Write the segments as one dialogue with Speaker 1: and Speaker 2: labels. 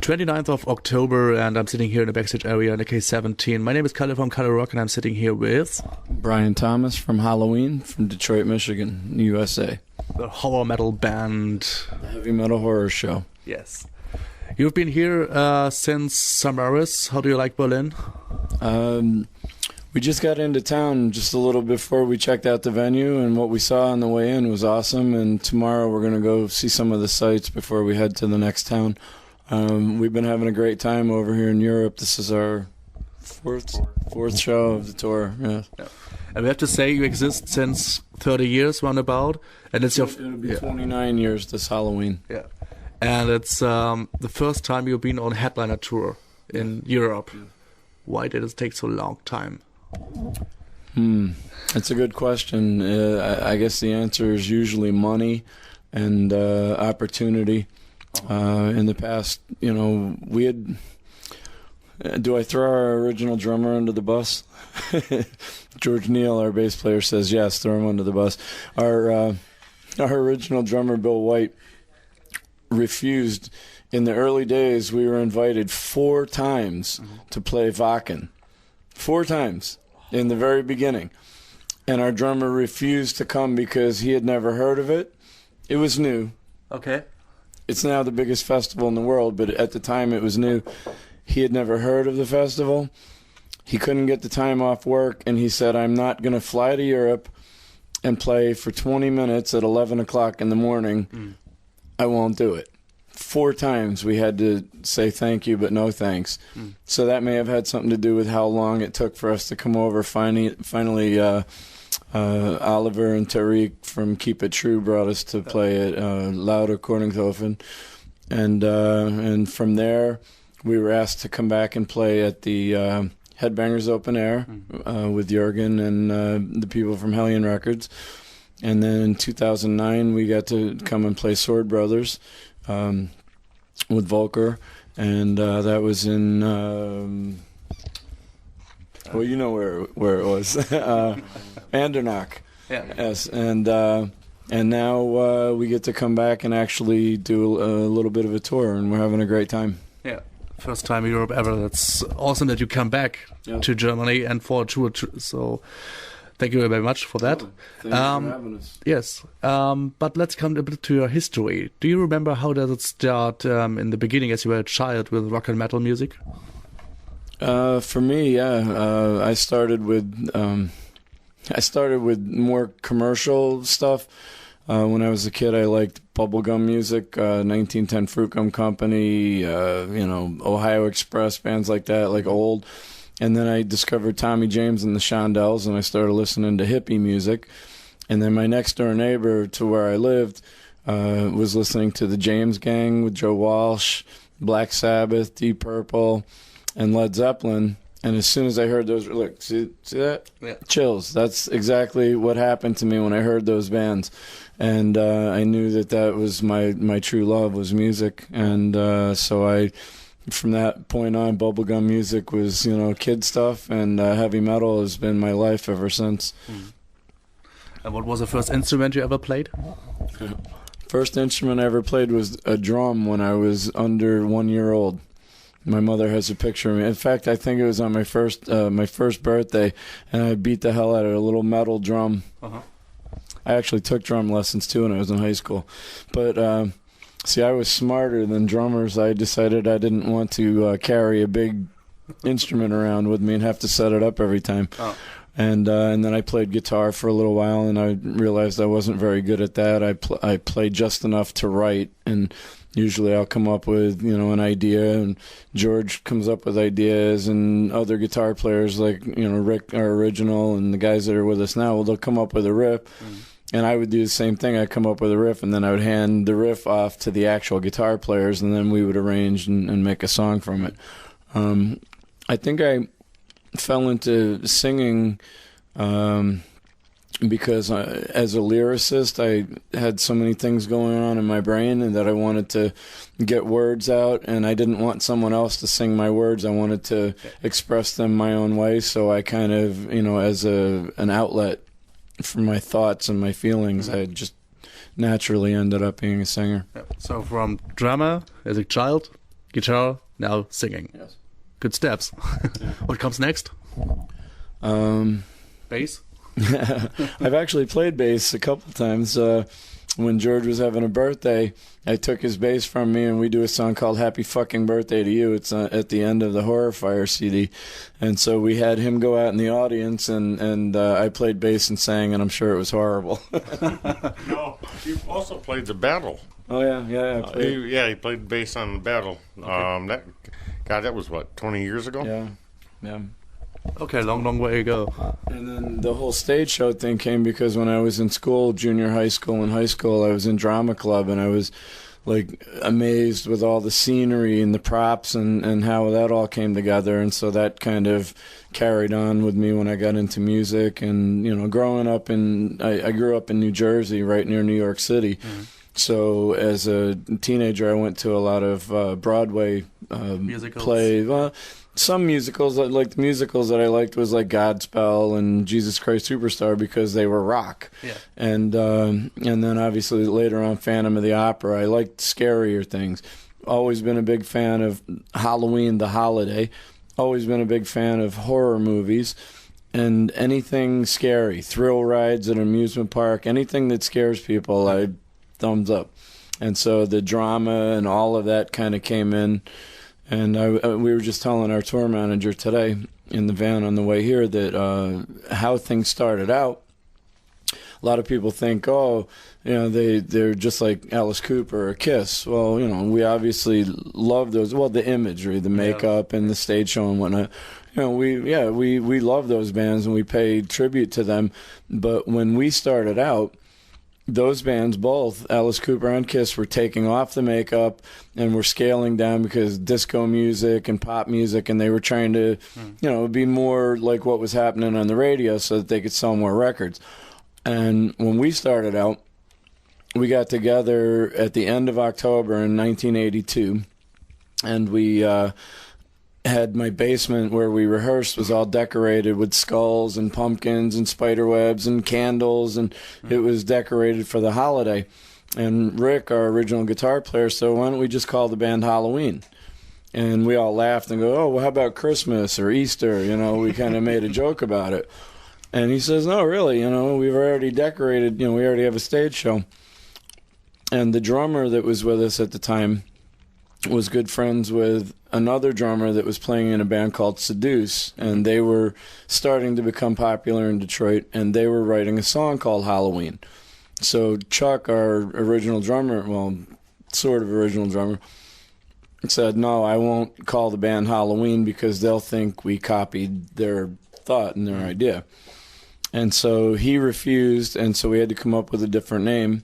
Speaker 1: 29th of October, and I'm sitting here in the backstage area in the K17. My name is Kalle from Kalle Rock, and I'm sitting here with
Speaker 2: Brian Thomas from Halloween from Detroit, Michigan, USA.
Speaker 1: the horror metal band.
Speaker 2: The heavy metal horror show.
Speaker 1: Yes. You've been here since Summeris. How do you like Berlin?
Speaker 2: We just got into town just a little before we checked out the venue, and what we saw on the way in was awesome. And tomorrow we're going to go see some of the sights before we head to the next town. We've been having a great time over here in Europe. This is our fourth show of the tour. Yeah.
Speaker 1: And we have to say you exist since 30 years roundabout, and it's your
Speaker 2: It'll be 29 years this Halloween.
Speaker 1: Yeah, and it's the first time you've been on headliner tour in Europe.
Speaker 2: Yeah.
Speaker 1: Why did it take so long time?
Speaker 2: That's a good question. I guess the answer is usually money and opportunity. In the past, we had. Do I throw our original drummer under the bus? George Neal, our bass player, says yes. Throw him under the bus. Our original drummer, Bill White, refused. In the early days, we were invited 4 times to play Wacken. 4 times in the very beginning. And our drummer refused to come because he had never heard of it. It was new.
Speaker 1: Okay.
Speaker 2: It's now the biggest festival in the world, but at the time it was new. He had never heard of the festival. He couldn't get the time off work, and he said, I'm not going to fly to Europe and play for 20 minutes at 11 o'clock in the morning. I won't do it. 4 times we had to say thank you, but no thanks. So that may have had something to do with how long it took for us to come over. Finally, Oliver and Tariq from Keep It True brought us to play at Lauter Korninghofen. And from there, we were asked to come back and play at the Headbangers Open Air with Jürgen and the people from Hellion Records. And then in 2009, we got to come and play Sword Brothers with Volker, and that was in well, you know where it was, Andernach.
Speaker 1: Yeah.
Speaker 2: Yes, and now we get to come back and actually do a little bit of a tour, and we're having a great time.
Speaker 1: Yeah. First time in Europe ever. That's awesome that you come back to Germany and for a tour. So thank you very much for that.
Speaker 2: Thank you for having us.
Speaker 1: Yes. But let's come a bit to your history. Do you remember how does it start in the beginning as you were a child with rock and metal music?
Speaker 2: For me, yeah. I started with more commercial stuff. When I was a kid, I liked bubblegum music, 1910 Fruit Gum Company, Ohio Express, bands like that, like old. And then I discovered Tommy James and the Shondells, and I started listening to hippie music. And then my next door neighbor to where I lived was listening to the James Gang with Joe Walsh, Black Sabbath, Deep Purple, and Led Zeppelin. And as soon as I heard those, look, see that? Yeah. Chills. That's exactly what happened to me when I heard those bands. And I knew that was my true love was music. And so from that point on, bubblegum music was, kid stuff, and heavy metal has been my life ever since.
Speaker 1: And what was the first instrument you ever played?
Speaker 2: First instrument I ever played was a drum when I was under 1 year old. My mother has a picture of me. In fact, I think it was on my first birthday, and I beat the hell out of a little metal drum. I actually took drum lessons too when I was in high school. But see, I was smarter than drummers. I decided I didn't want to carry a big instrument around with me and have to set it up every time. And then I played guitar for a little while, and I realized I wasn't very good at that. I played just enough to write, and usually I'll come up with, an idea, and George comes up with ideas, and other guitar players like, Rick, our original, and the guys that are with us now, well, they'll come up with a riff, and I would do the same thing. I'd come up with a riff, and then I would hand the riff off to the actual guitar players, and then we would arrange and make a song from it. I think I fell into singing because as a lyricist, I had so many things going on in my brain, and that I wanted to get words out, and I didn't want someone else to sing my words. I wanted to express them my own way, so I kind of, as an outlet for my thoughts and my feelings, I just naturally ended up being a singer.
Speaker 1: So from drummer as a child guitar, now singing.
Speaker 2: Yes.
Speaker 1: Good steps. What comes next? Bass?
Speaker 2: I've actually played bass a couple times. When George was having a birthday, I took his bass from me, and we do a song called Happy Fucking Birthday to You. It's at the end of the Horror Fire CD. And so we had him go out in the audience, and I played bass and sang, and I'm sure it was horrible.
Speaker 3: No, you also played the Battle.
Speaker 2: Oh, yeah.
Speaker 3: He played bass on the Battle. Okay. That was, 20 years ago?
Speaker 2: Yeah.
Speaker 1: Okay, long way to go.
Speaker 2: And then the whole stage show thing came because when I was in school, junior high school and high school, I was in drama club, and I was like amazed with all the scenery and the props and how that all came together. And so that kind of carried on with me when I got into music. And, growing up I grew up in New Jersey, right near New York City. Mm-hmm. So as a teenager, I went to a lot of Broadway plays. Well, some musicals, like the musicals that I liked was like Godspell and Jesus Christ Superstar because they were rock.
Speaker 1: Yeah.
Speaker 2: And then obviously later on Phantom of the Opera. I liked scarier things. Always been a big fan of Halloween, the holiday. Always been a big fan of horror movies. And anything scary, thrill rides at an amusement park, anything that scares people, I thumbs up. And so the drama and all of that kind of came in. And we were just telling our tour manager today in the van on the way here that how things started out. A lot of people think, they're just like Alice Cooper or Kiss. Well, we obviously love those. Well, the imagery, the makeup, and the stage show and whatnot. We love those bands and we pay tribute to them. But when we started out, those bands, both Alice Cooper and Kiss, were taking off the makeup and were scaling down because disco music and pop music, and they were trying to, be more like what was happening on the radio so that they could sell more records. And when we started out, we got together at the end of October in 1982, and we had my basement where we rehearsed was all decorated with skulls and pumpkins and spider webs and candles, and it was decorated for the holiday. And Rick, our original guitar player, said, why don't we just call the band Halloween? And we all laughed and go, oh, well, how about Christmas or Easter? We kind of made a joke about it. And he says, no, really, we've already decorated, we already have a stage show. And the drummer that was with us at the time was good friends with another drummer that was playing in a band called Seduce, and they were starting to become popular in Detroit, and they were writing a song called Halloween. So Chuck, our original drummer, well, sort of original drummer, said, no, I won't call the band Halloween because they'll think we copied their thought and their idea. And so he refused, and so we had to come up with a different name.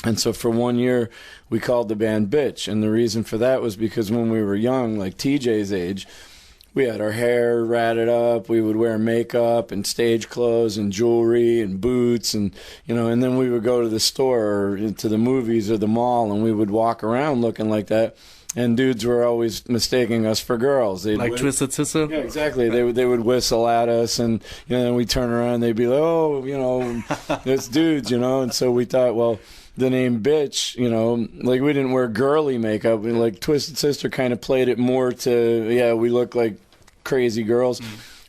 Speaker 2: And so for 1 year, we called the band Bitch. And the reason for that was because when we were young, like TJ's age, we had our hair ratted up. We would wear makeup and stage clothes and jewelry and boots. And, and then we would go to the store or to the movies or the mall, and we would walk around looking like that. And dudes were always mistaking us for girls.
Speaker 1: Like Twisted Sister?
Speaker 2: Yeah, exactly. They would whistle at us, and then we'd turn around and they'd be like, oh, it's dudes, And so we thought, well, the name Bitch, like we didn't wear girly makeup. Like Twisted Sister kind of played it more to, we look like crazy girls.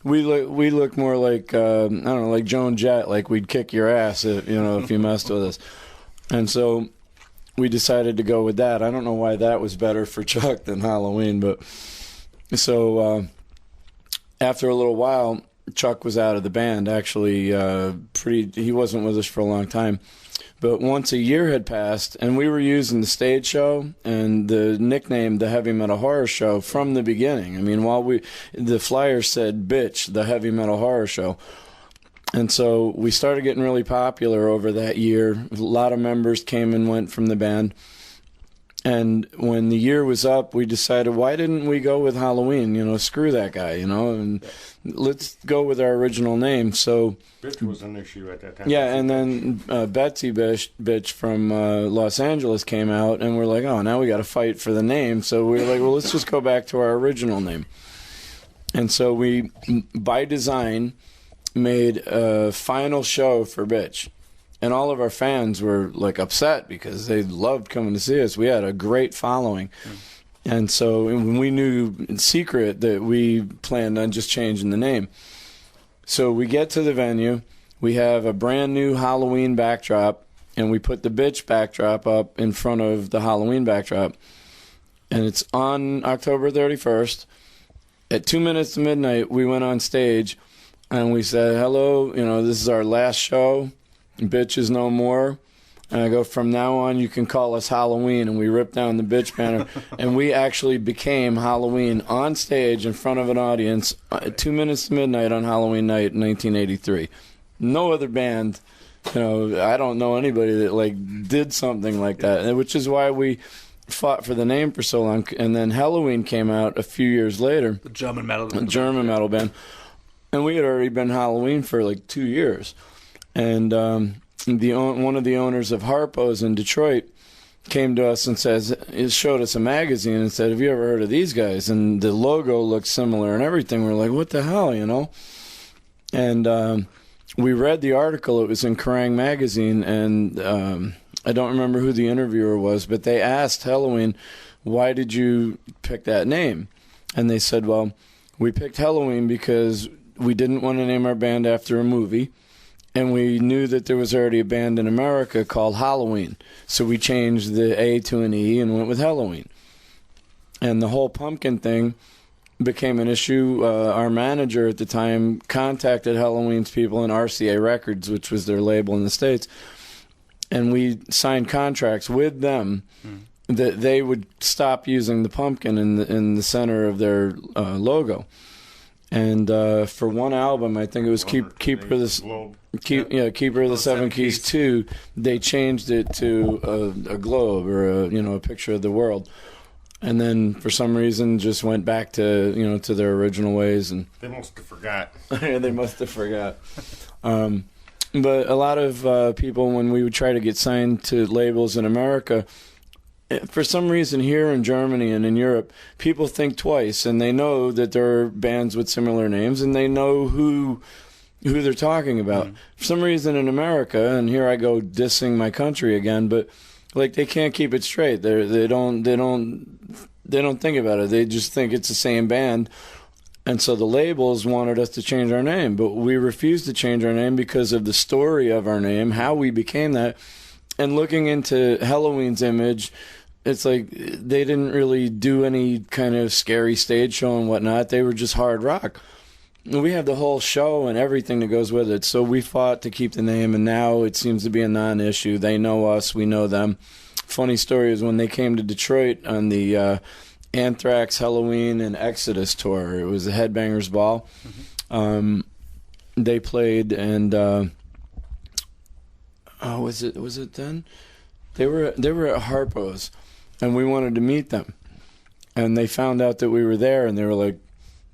Speaker 2: We look more like, like Joan Jett, like we'd kick your ass, if you messed with us. And so we decided to go with that. I don't know why that was better for Chuck than Halloween, but so after a little while, Chuck was out of the band. Actually, he wasn't with us for a long time. But once a year had passed, and we were using the stage show and the nickname, the Heavy Metal Horror Show, from the beginning. I mean, the flyer said, Bitch, the Heavy Metal Horror Show. And so we started getting really popular over that year. A lot of members came and went from the band. And when the year was up, we decided, why didn't we go with Halloween? Screw that guy, and let's go with our original name. So
Speaker 3: Bitch was an issue at that time.
Speaker 2: Yeah, and then Betsy Bitch from Los Angeles came out, and we're like, oh, now we got to fight for the name. So we were like, well, let's just go back to our original name. And so we, by design, made a final show for Bitch. And all of our fans were like upset because they loved coming to see us. We had a great following. And so we knew in secret that we planned on just changing the name. So we get to the venue. We have a brand new Halloween backdrop, and we put the bitch backdrop up in front of the Halloween backdrop. And it's on October 31st. At 2 minutes to midnight, we went on stage, and we said, hello, this is our last show. Bitch is no more. And I go, from now on, you can call us Halloween. And we ripped down the bitch banner. And we actually became Halloween on stage in front of an audience at 2 minutes to midnight on Halloween night in 1983. No other band, I don't know anybody that did something like that, which is why we fought for the name for so long. And then Halloween came out a few years later.
Speaker 1: The German metal
Speaker 2: band. And we had already been Halloween for 2 years. And one of the owners of Harpo's in Detroit came to us and showed us a magazine and said, have you ever heard of these guys? And the logo looked similar and everything. We're like, what the hell, And we read the article. It was in Kerrang! Magazine, and I don't remember who the interviewer was, but they asked Halloween, why did you pick that name? And they said, well, we picked Halloween because we didn't want to name our band after a movie. And we knew that there was already a band in America called Halloween. So we changed the A to an E and went with Halloween. And the whole pumpkin thing became an issue. Our manager at the time contacted Halloween's people in RCA Records, which was their label in the States. And we signed contracts with them that they would stop using the pumpkin in the center of their logo. And for one album, I think it was Keeper of the Seven Keys 2, they changed it to a globe or a picture of the world. And then for some reason just went back to to their original ways, and
Speaker 3: they must have forgot.
Speaker 2: Yeah, they must have forgot. But a lot of people, when we would try to get signed to labels in America, for some reason here in Germany and in Europe, people think twice, and they know that there are bands with similar names, and they know who they're talking about. For some reason in America, and here I go dissing my country again, but they can't keep it straight. They don't think about it. They just think it's the same band. And so the labels wanted us to change our name, but we refused to change our name because of the story of our name, how we became that. And looking into Halloween's image, it's like they didn't really do any kind of scary stage show and whatnot. They were just hard rock. We have the whole show and everything that goes with it. So we fought to keep the name, and now it seems to be a non-issue. They know us, we know them. Funny story is when they came to Detroit on the Anthrax, Halloween, and Exodus tour. It was the Headbangers Ball. They played, and was it then? They were at Harpo's, and we wanted to meet them. And they found out that we were there, and they were like,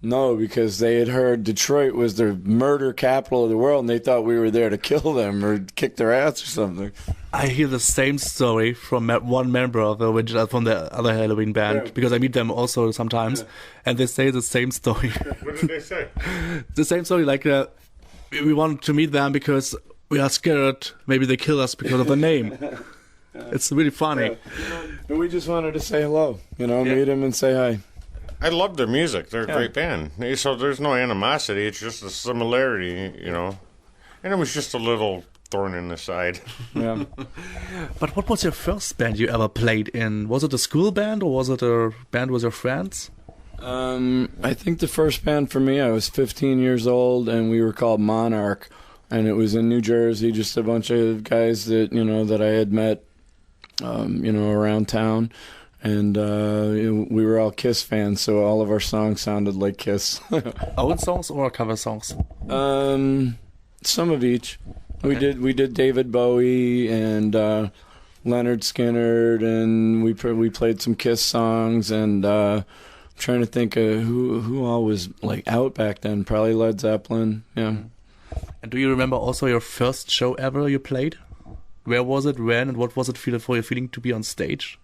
Speaker 2: no, because they had heard Detroit was the murder capital of the world, and they thought we were there to kill them or kick their ass or something.
Speaker 1: I hear the same story from one member of the original, from the other Halloween band, because I meet them also sometimes, and they say the same story.
Speaker 3: What did they say?
Speaker 1: The same story, we want to meet them because we are scared maybe they kill us because of the name. It's really funny.
Speaker 2: And we just wanted to say hello, meet them and say hi.
Speaker 3: I love their music. They're a great band. So there's no animosity. It's just a similarity, And it was just a little thorn in the side.
Speaker 2: Yeah.
Speaker 1: But what was your first band you ever played in? Was it a school band or was it a band with your friends?
Speaker 2: I think the first band for me, I was 15 years old, and we were called Monarch. And it was in New Jersey, just a bunch of guys that, that I had met, around town. And we were all Kiss fans, so all of our songs sounded like Kiss.
Speaker 1: Own songs or cover songs?
Speaker 2: Some of each.
Speaker 1: Okay.
Speaker 2: We did David Bowie and Leonard Skinner, and we played some Kiss songs. And I'm trying to think of who all was out back then. Probably Led Zeppelin. Yeah.
Speaker 1: And do you remember also your first show ever you played? Where was it? When? And what was it for your feeling to be on stage?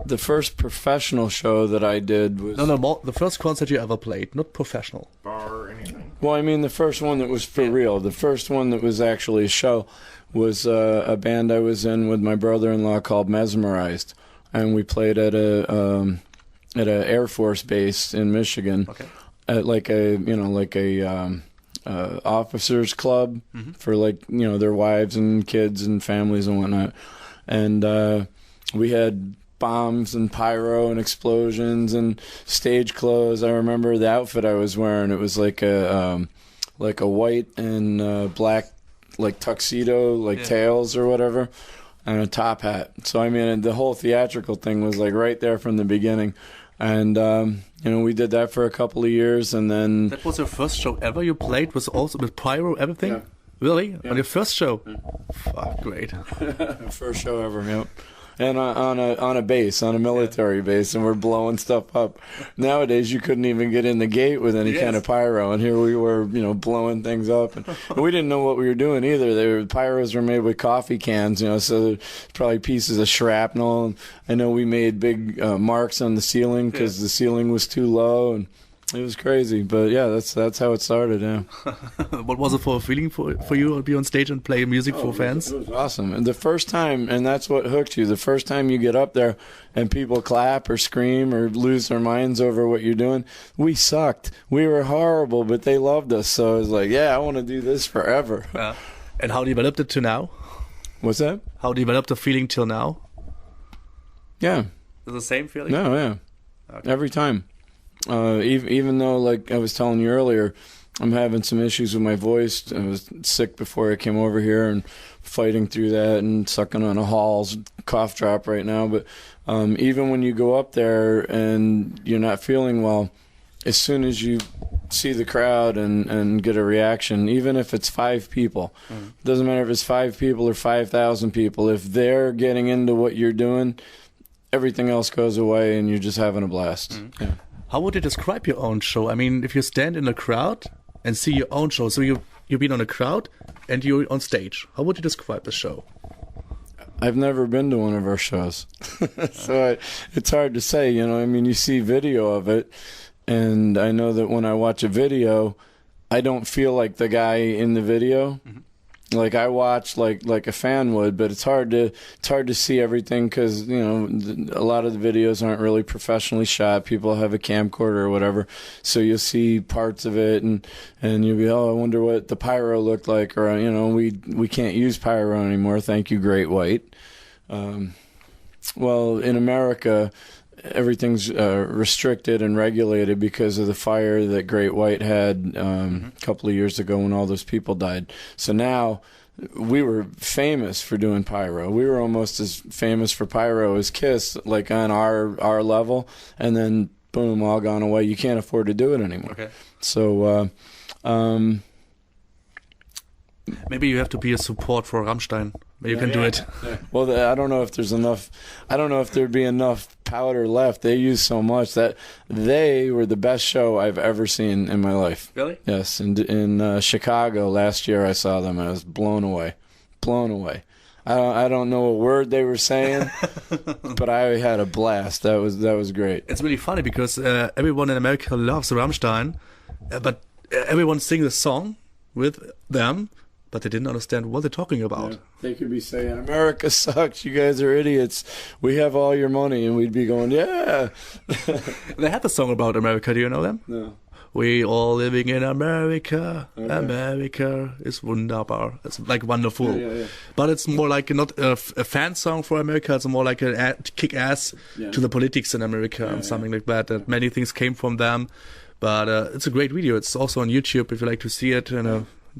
Speaker 2: The first professional show that I did was...
Speaker 1: No, the first concert you ever played, not professional.
Speaker 3: Bar or anything?
Speaker 2: Well, I mean, the first one that was for real. The first one that was actually a show was a band I was in with my brother-in-law called Mesmerized. And we played at at a Air Force base in Michigan, at like a officers club for like their wives and kids and families and whatnot, and we had bombs and pyro and explosions and stage clothes. I remember the outfit I was wearing. It was like a white and black like tuxedo, like tails or whatever, and a top hat. So I mean, the whole theatrical thing was like right there from the beginning. And we did that for a couple of years, and then
Speaker 1: that was your first show ever you played, was also with pyro, everything?
Speaker 2: Yeah.
Speaker 1: Really?
Speaker 2: Yeah.
Speaker 1: On your first show?
Speaker 2: Yeah.
Speaker 1: Fuck, great.
Speaker 2: First show ever, yep. And on a base, on a military base, and we're blowing stuff up. Nowadays, you couldn't even get in the gate with any kind of pyro, and here we were, blowing things up, and we didn't know what we were doing either. Pyros were made with coffee cans, so there's probably pieces of shrapnel. And I know we made big marks on the ceiling because the ceiling was too low, and it was crazy. But yeah, that's how it started. Yeah.
Speaker 1: What was it for a feeling for you to be on stage and play music for fans?
Speaker 2: It was awesome. And the first time, and that's what hooked you, the first time you get up there and people clap or scream or lose their minds over what you're doing, we sucked. We were horrible, but they loved us. So I was like, yeah, I want to do this forever.
Speaker 1: And how developed it to now?
Speaker 2: What's that?
Speaker 1: How developed the feeling till now?
Speaker 2: Yeah.
Speaker 1: The same feeling?
Speaker 2: No, yeah. Okay. Every time. Even though, like I was telling you earlier, I'm having some issues with my voice. I was sick before I came over here and fighting through that and sucking on a Hall's cough drop right now. But even when you go up there and you're not feeling well, as soon as you see the crowd and get a reaction, even if it's 5 people, doesn't matter if it's 5 people or 5,000 people, if they're getting into what you're doing, everything else goes away and you're just having a blast. Yeah.
Speaker 1: How would you describe your own show? I mean, if you stand in a crowd and see your own show, so you've been on a crowd and you're on stage, how would you describe the show?
Speaker 2: I've never been to one of our shows, so it's hard to say. I mean, you see video of it, and I know that when I watch a video, I don't feel like the guy in the video. Like I watch like a fan would, but it's hard to see everything because a lot of the videos aren't really professionally shot. People have a camcorder or whatever, so you'll see parts of it and you'll be, I wonder what the pyro looked like, or we can't use pyro anymore. Thank you, Great White. Well, in America, everything's restricted and regulated because of the fire that Great White had a couple of years ago when all those people died. So now we were famous for doing pyro. We were almost as famous for pyro as Kiss, like on our level, and then boom, all gone away. You can't afford to do it anymore. Okay. So
Speaker 1: maybe you have to be a support for Rammstein. Maybe you can do it.
Speaker 2: Yeah. Well, I don't know if there's enough. I don't know if there'd be enough powder left. They use so much that they were the best show I've ever seen in my life.
Speaker 1: Really?
Speaker 2: Yes. In Chicago last year, I saw them. I was blown away. Blown away. I don't know a word they were saying, but I had a blast. That was great.
Speaker 1: It's really funny because everyone in America loves Rammstein, but everyone sings the song with them. But they didn't understand what they're talking about.
Speaker 2: Yeah. They could be saying, America sucks, you guys are idiots, we have all your money, and we'd be going, yeah.
Speaker 1: They have a song about America, do you know them?
Speaker 2: No.
Speaker 1: We all living in America, America is wunderbar. It's like wonderful. Yeah. But it's more like not a fan song for America, it's more like a kick-ass to the politics in America and something like that. That many things came from them. But it's a great video. It's also on YouTube if you like to see it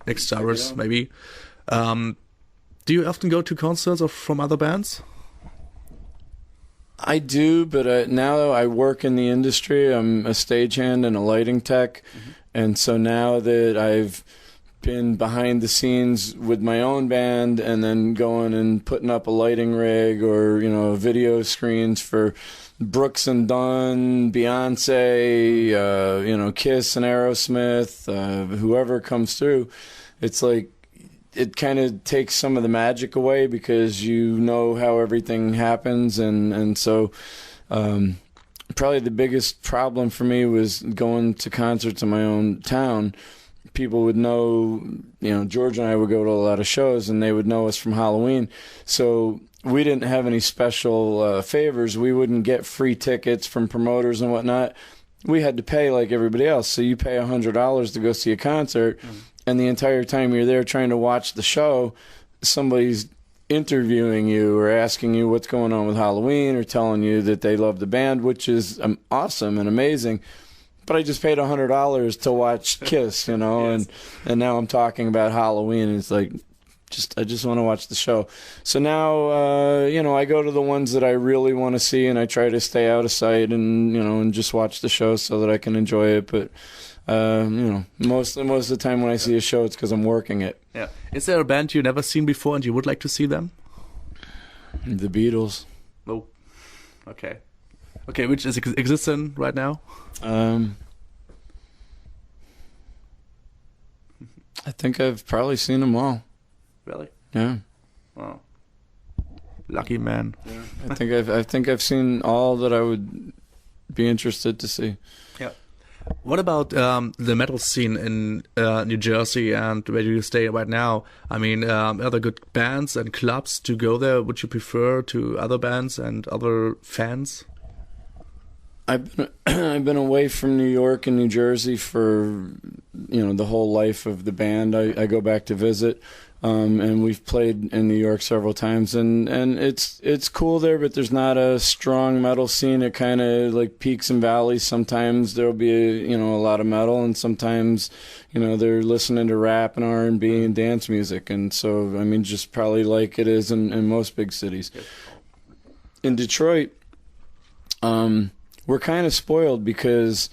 Speaker 1: next hours maybe. Do you often go to concerts or from other bands?
Speaker 2: I do, but now I work in the industry. I'm a stagehand and a lighting tech, and so now that I've been behind the scenes with my own band and then going and putting up a lighting rig or video screens for Brooks and Dunn, Beyonce, Kiss and Aerosmith, whoever comes through, it's like it kind of takes some of the magic away because you know how everything happens, and so probably the biggest problem for me was going to concerts in my own town people would know, George and I would go to a lot of shows, and they would know us from Halloween. So we didn't have any special favors. We wouldn't get free tickets from promoters and whatnot. We had to pay like everybody else. So you pay $100 to go see a concert, and the entire time you're there trying to watch the show, somebody's interviewing you or asking you what's going on with Halloween or telling you that they love the band, which is awesome and amazing. But I just paid $100 to watch Kiss, yes. and now I'm talking about Halloween, and it's like, I just want to watch the show. So now, I go to the ones that I really want to see, and I try to stay out of sight and just watch the show so that I can enjoy it. But, most of the time when I see a show, it's because I'm working it.
Speaker 1: Yeah. Is there a band you've never seen before and you would like to see them?
Speaker 2: The Beatles.
Speaker 1: Oh, okay. Okay, which is existing right now?
Speaker 2: I think I've probably seen them all.
Speaker 1: Really?
Speaker 2: Yeah.
Speaker 1: Wow. Lucky man.
Speaker 2: Yeah. I think I've seen all that I would be interested to see.
Speaker 1: Yeah. What about the metal scene in New Jersey and where you stay right now? I mean, are there good bands and clubs to go there? Would you prefer to other bands and other fans?
Speaker 2: I've been away from New York and New Jersey for the whole life of the band. I go back to visit, and we've played in New York several times, and it's cool there, but there's not a strong metal scene. It kind of like peaks and valleys. Sometimes there'll be a lot of metal, and sometimes they're listening to rap and R&B and dance music, and so I mean just probably like it is in most big cities. In Detroit, we're kind of spoiled because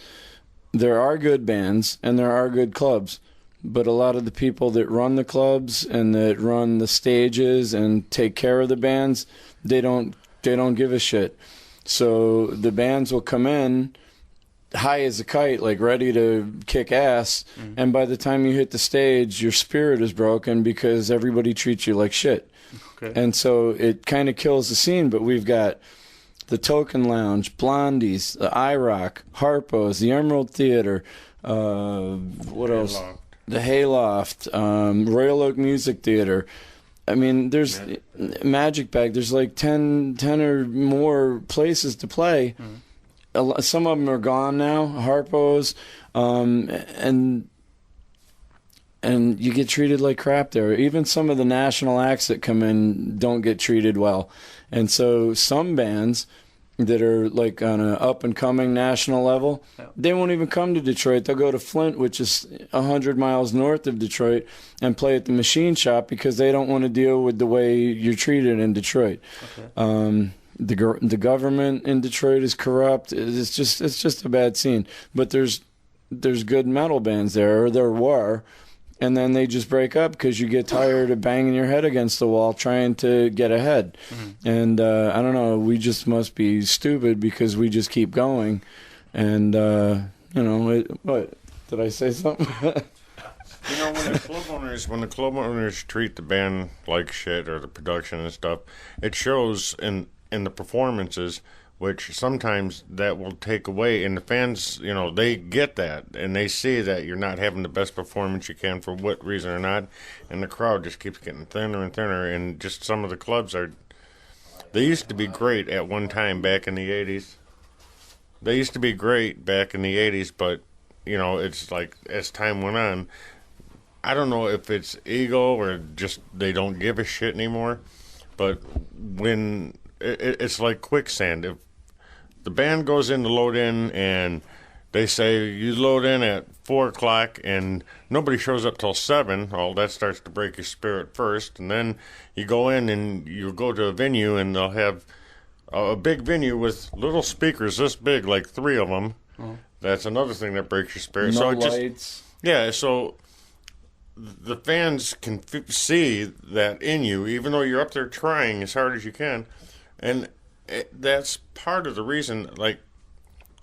Speaker 2: there are good bands and there are good clubs, but a lot of the people that run the clubs and that run the stages and take care of the bands, they don't give a shit. So the bands will come in high as a kite, like ready to kick ass, and by the time you hit the stage, your spirit is broken because everybody treats you like shit. Okay. And so it kind of kills the scene, but we've got the Token Lounge, Blondies, the IROC, Harpo's, the Emerald Theater, what else? The Hayloft, Royal Oak Music Theater. I mean, there's Magic Bag. There's like 10 or more places to play. Some of them are gone now, Harpo's, and you get treated like crap there. Even some of the national acts that come in don't get treated well. And so some bands that are like on an up-and-coming national level, they won't even come to Detroit. They'll go to Flint, which is 100 miles north of Detroit, and play at the Machine Shop because they don't want to deal with the way you're treated in Detroit. Okay. The government in Detroit is corrupt. It's just a bad scene. But there's good metal bands there, or there were. And then they just break up because you get tired of banging your head against the wall trying to get ahead. And I don't know, we just must be stupid because we just keep going. And, what? Did I say something?
Speaker 3: When the club owners treat the band like shit, or the production and stuff, it shows in the performances, which sometimes that will take away. And the fans, they get that, and they see that you're not having the best performance you can for what reason or not, and the crowd just keeps getting thinner and thinner. And just some of the clubs they used to be great at one time back in the 80s. They used to be great back in the 80s, but, it's like as time went on, I don't know if it's ego or just they don't give a shit anymore, but when it's like quicksand. If the band goes in to load in and they say you load in at 4 o'clock and nobody shows up till 7, well, that starts to break your spirit first. And then you go in and you go to a venue and they'll have a big venue with little speakers this big, like 3 of them. That's another thing that breaks your spirit.
Speaker 2: No lights.
Speaker 3: So the fans can see that in you, even though you're up there trying as hard as you can. And that's part of the reason,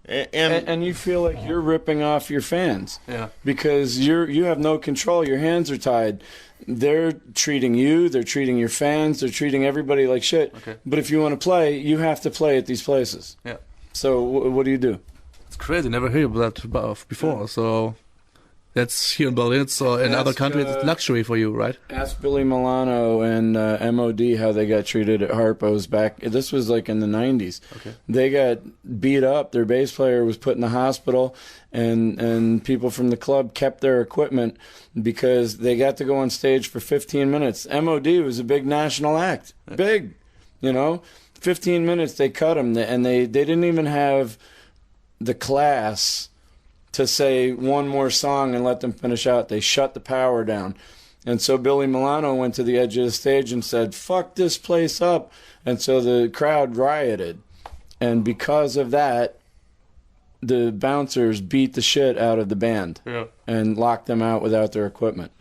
Speaker 3: and
Speaker 2: you feel like you're ripping off your fans, because you have no control. Your hands are tied. They're treating you. They're treating your fans. They're treating everybody like shit. Okay. But if you want to play, you have to play at these places. Yeah. So what do you do?
Speaker 1: It's crazy. Never heard of that before. So That's here in Berlin, so in other countries it's luxury for you, right?
Speaker 2: Ask Billy Milano and MOD how they got treated at Harpo's back. This was like in the 90s.
Speaker 1: Okay.
Speaker 2: They got beat up. Their bass player was put in the hospital, and people from the club kept their equipment because they got to go on stage for 15 minutes. MOD was a big national act. Big, 15 minutes they cut them, and they didn't even have the class to say one more song and let them finish out. They shut the power down. And so Billy Milano went to the edge of the stage and said, "Fuck this place up." And so the crowd rioted. And because of that, the bouncers beat the shit out of the band and locked them out without their equipment.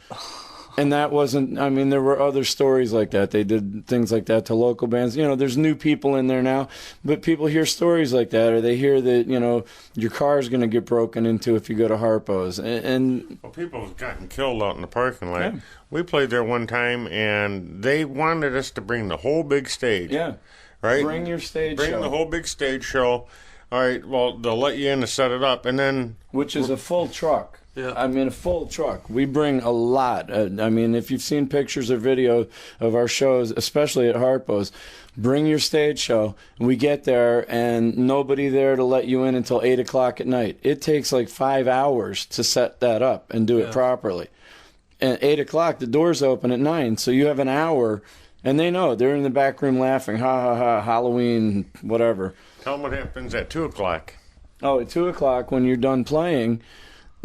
Speaker 2: And that wasn't, I mean, there were other stories like that. They did things like that to local bands. There's new people in there now, but people hear stories like that, or they hear that, your car's going to get broken into if you go to Harpo's.
Speaker 3: Well, people have gotten killed out in the parking lot. Yeah. We played there one time, and they wanted us to bring the whole big stage.
Speaker 2: Yeah.
Speaker 3: Right?
Speaker 2: Bring your stage show.
Speaker 3: Bring the whole big stage show. All right, well, they'll let you in to set it up, and then...
Speaker 2: Which is a full truck.
Speaker 1: Yeah.
Speaker 2: I mean, a full truck. We bring a lot. I mean, if you've seen pictures or video of our shows, especially at Harpo's, bring your stage show. We get there, and nobody there to let you in until 8 o'clock at night. It takes like 5 hours to set that up and do it properly. And 8 o'clock, the doors open at 9, so you have an hour, and they know. They're in the back room laughing, ha, ha, ha, Halloween, whatever.
Speaker 3: Tell them what happens at 2 o'clock.
Speaker 2: Oh, at 2 o'clock, when you're done playing,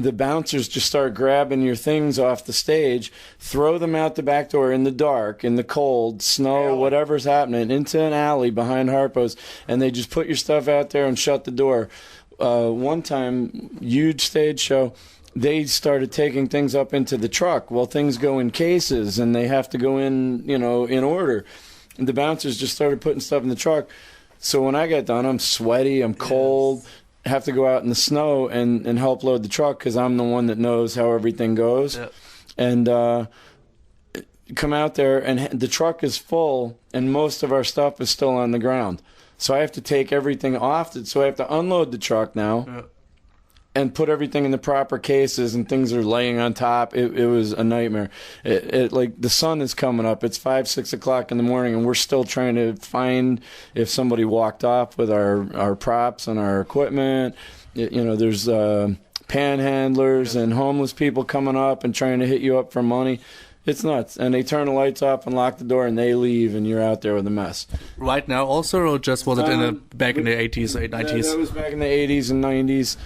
Speaker 2: the bouncers just start grabbing your things off the stage, throw them out the back door in the dark, in the cold, snow, whatever's happening, into an alley behind Harpo's, and they just put your stuff out there and shut the door. One time, huge stage show, they started taking things up into the truck. Well, things go in cases, and they have to go in, in order. And the bouncers just started putting stuff in the truck. So when I got done, I'm sweaty, I'm cold, have to go out in the snow and help load the truck because I'm the one that knows how everything goes. Yep. And come out there, and the truck is full, and most of our stuff is still on the ground. So I have to take everything off it. So I have to unload the truck now and put everything in the proper cases, and things are laying on top. It was a nightmare. Like the sun is coming up. It's 5, 6 o'clock in the morning, and we're still trying to find if somebody walked off with our props and our equipment. There's panhandlers and homeless people coming up and trying to hit you up for money. It's nuts. And they turn the lights off and lock the door, and they leave, and you're out there with a mess.
Speaker 1: Right now also, or just was it back in the 80s, 90s?
Speaker 2: That was back in the 80s and 90s.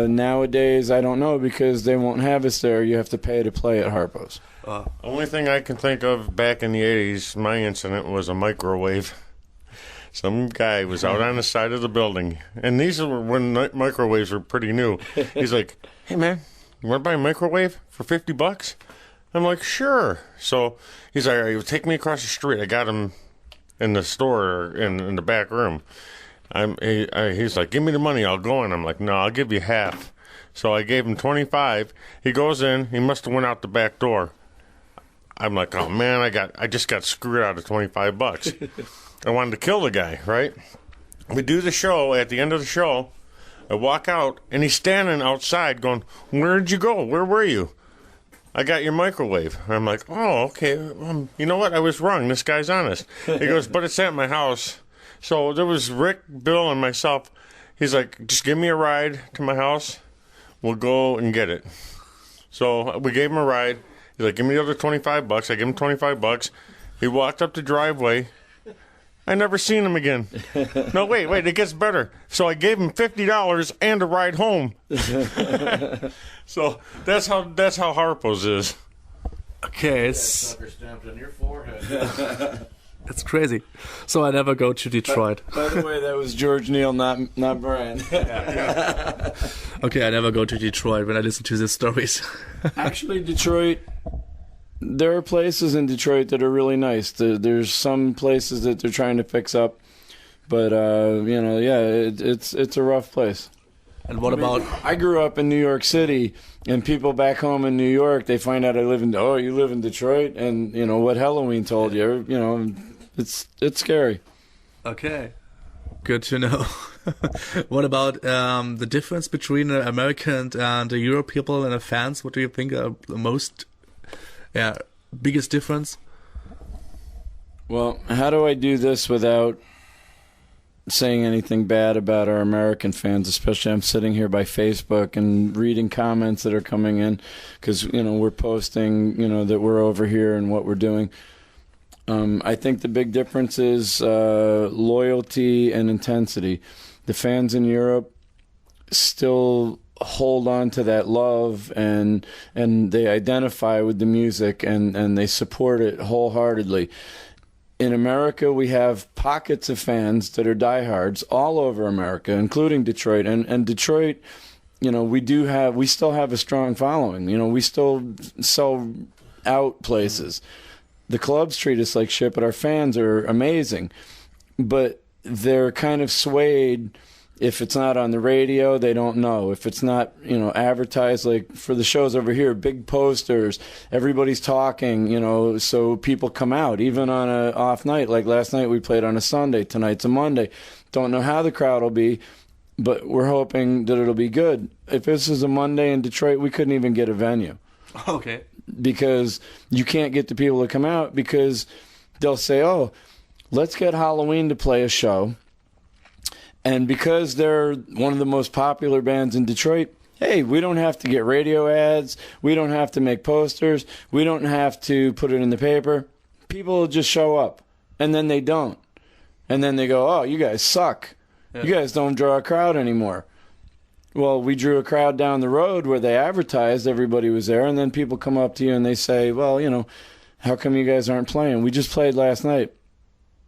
Speaker 2: Nowadays, I don't know, because they won't have us there. You have to pay to play at Harpo's.
Speaker 3: Only thing I can think of back in the 80s, my incident was a microwave. Some guy was out on the side of the building, and these were when microwaves were pretty new. He's like, "Hey man, you want to buy a microwave for $50? I'm like, "Sure." So he's like, "All right, take me across the street." I got him in the store in the back room. He's like, "Give me the money, I'll go in." I'm like, "No, I'll give you half." So I gave him 25. He goes in. He must have went out the back door. I'm like, "Oh man, I just got screwed out of $25. I wanted to kill the guy, right? We do the show. At the end of the show, I walk out, and he's standing outside going, "Where'd you go? Where were you?" "I got your microwave." I'm like, "Oh, okay. You know what? I was wrong. This guy's honest." He goes, "But it's at my house." So there was Rick, Bill, and myself. He's like, "Just give me a ride to my house. We'll go and get it." So we gave him a ride. He's like, "Give me the other $25. I give him $25. He walked up the driveway. I never seen him again. No, wait, it gets better. So I gave him $50 and a ride home. So that's how Harpo's is.
Speaker 1: Okay,
Speaker 4: sucker stamped on your forehead.
Speaker 1: It's crazy. So I never go to Detroit.
Speaker 2: By the way, that was George Neal, not Brian.
Speaker 1: Okay, I never go to Detroit when I listen to these stories.
Speaker 2: Actually, Detroit, there are places in Detroit that are really nice. There's some places that they're trying to fix up, but it's a rough place.
Speaker 1: And what about?
Speaker 2: I grew up in New York City, and people back home in New York, they find out you live in Detroit, and what Halloween told you. It's scary.
Speaker 1: Okay, good to know. What about the difference between the American and the Euro people and the fans? What do you think are the most, biggest difference?
Speaker 2: Well, how do I do this without saying anything bad about our American fans? Especially, I'm sitting here by Facebook and reading comments that are coming in because we're posting that we're over here and what we're doing. I think the big difference is loyalty and intensity. The fans in Europe still hold on to that love and they identify with the music and they support it wholeheartedly. In America, we have pockets of fans that are diehards all over America, including Detroit. And Detroit, we still have a strong following. We still sell out places. The clubs treat us like shit, but our fans are amazing. But they're kind of swayed. If it's not on the radio, they don't know. If it's not, advertised, like for the shows over here, big posters, everybody's talking, so people come out, even on a off night. Like last night we played on a Sunday, tonight's a Monday. Don't know how the crowd will be, but we're hoping that it'll be good. If this is a Monday in Detroit, we couldn't even get a venue.
Speaker 1: Okay.
Speaker 2: Because you can't get the people to come out because they'll say, oh, let's get Halloween to play a show. And because they're one of the most popular bands in Detroit, hey, we don't have to get radio ads. We don't have to make posters. We don't have to put it in the paper. People will just show up. And then they don't. And then they go, oh, you guys suck. Yeah. You guys don't draw a crowd anymore. Well, we drew a crowd down the road where they advertised, everybody was there, and then people come up to you and they say, well, how come you guys aren't playing? We just played last night.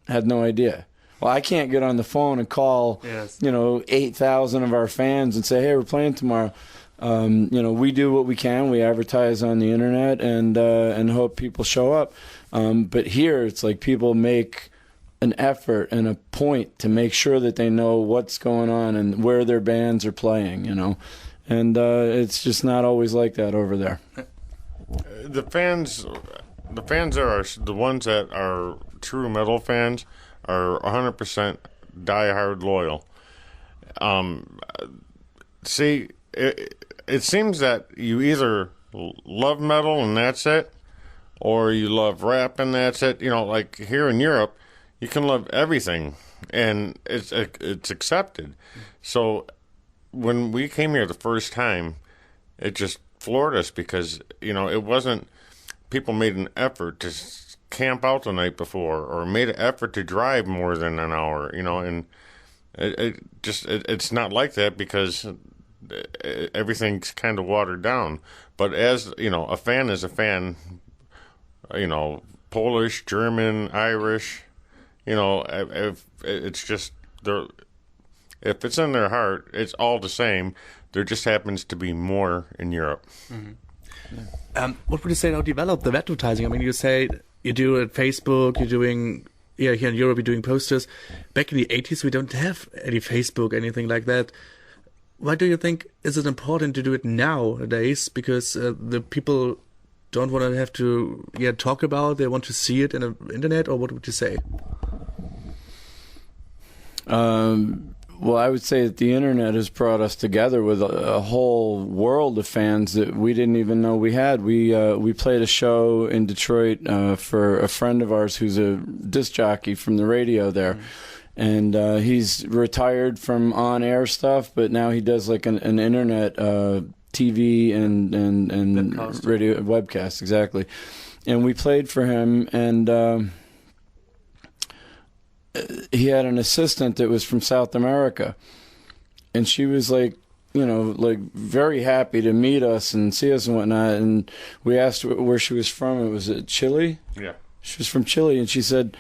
Speaker 2: Had no idea. Well, I can't get on the phone and call, 8,000 of our fans and say, hey, we're playing tomorrow. We do what we can. We advertise on the internet and hope people show up. But here it's like people make an effort and a point to make sure that they know what's going on and where their bands are playing, And it's just not always like that over there.
Speaker 3: The fans are the ones that are true metal fans are 100% diehard loyal. It seems that you either love metal and that's it, or you love rap and that's it. Like here in Europe, you can love everything, and it's accepted. So when we came here the first time, it just floored us because, it wasn't people made an effort to camp out the night before or made an effort to drive more than an hour, and it's not like that because everything's kind of watered down. But as, a fan is a fan, Polish, German, Irish, if it's just if it's in their heart, it's all the same. There just happens to be more in Europe.
Speaker 1: Mm-hmm. Yeah. What would you say now develop the advertising? I mean, you say you do it Facebook, you're doing, here in Europe, you're doing posters. Back in the 80s, we don't have any Facebook, anything like that. Why do you think is it important to do it nowadays? Because the people don't want to have to talk about, they want to see it in the internet, or what would you say?
Speaker 2: Well, I would say that the internet has brought us together with a whole world of fans that we didn't even know we had. We played a show in Detroit for a friend of ours who's a disc jockey from the radio there. Mm-hmm. And he's retired from on-air stuff, but now he does like an internet TV and webcast. Radio webcast, exactly. And we played for him, and he had an assistant that was from South America, and she was like very happy to meet us and see us and whatnot. And we asked where she was from. It was Chile.
Speaker 3: Yeah,
Speaker 2: she was from Chile, and she said,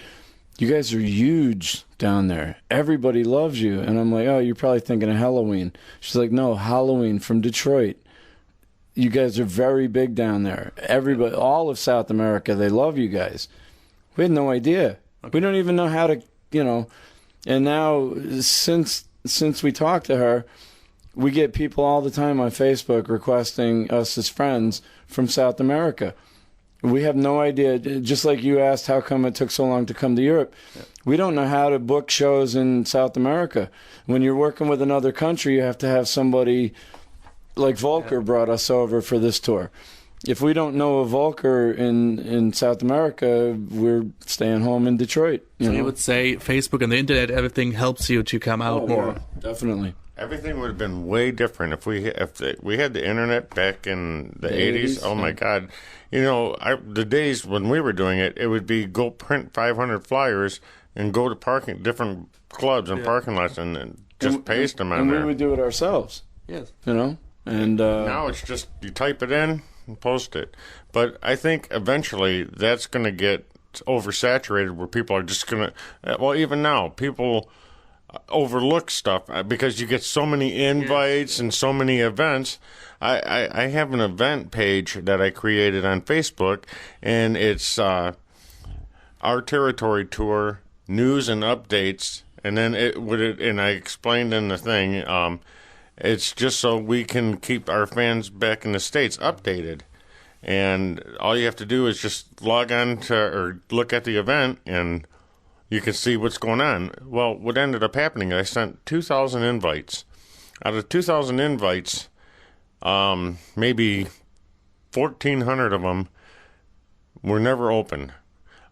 Speaker 2: "You guys are huge down there. Everybody loves you." And I'm like, "Oh, you're probably thinking of Halloween." She's like, "No, Halloween from Detroit. You guys are very big down there. Everybody, all of South America, they love you guys." We had no idea. Okay. We don't even know how to. And now since we talked to her, we get people all the time on Facebook requesting us as friends from South America. We have no idea. Just like you asked, how come it took so long to come to Europe? Yeah. We don't know how to book shows in South America. When you're working with another country, you have to have somebody like Volker brought us over for this tour. If we don't know a Volker in South America, we're staying home in Detroit.
Speaker 1: You would say Facebook and the internet, everything helps you to come out more.
Speaker 2: Yeah, definitely.
Speaker 3: Everything would have been way different if we had the internet back in the 80s. Oh my God! The days when we were doing it, it would be go print 500 flyers and go to different clubs and parking lots and just paste them on there.
Speaker 2: And we would do it ourselves.
Speaker 1: Yes.
Speaker 2: And
Speaker 3: now it's just you type it in and post it. But I think eventually that's going to get oversaturated where people are just going to. Well, even now people overlook stuff because you get so many invites and so many events. I have an event page that I created on Facebook, and it's our territory tour news and updates, and then and I explained in the thing, it's just so we can keep our fans back in the States updated, and all you have to do is just log on to or look at the event and you can see what's going on. Well, what ended up happening, I sent 2,000 invites. Out of 2,000 invites, maybe 1,400 of them were never opened.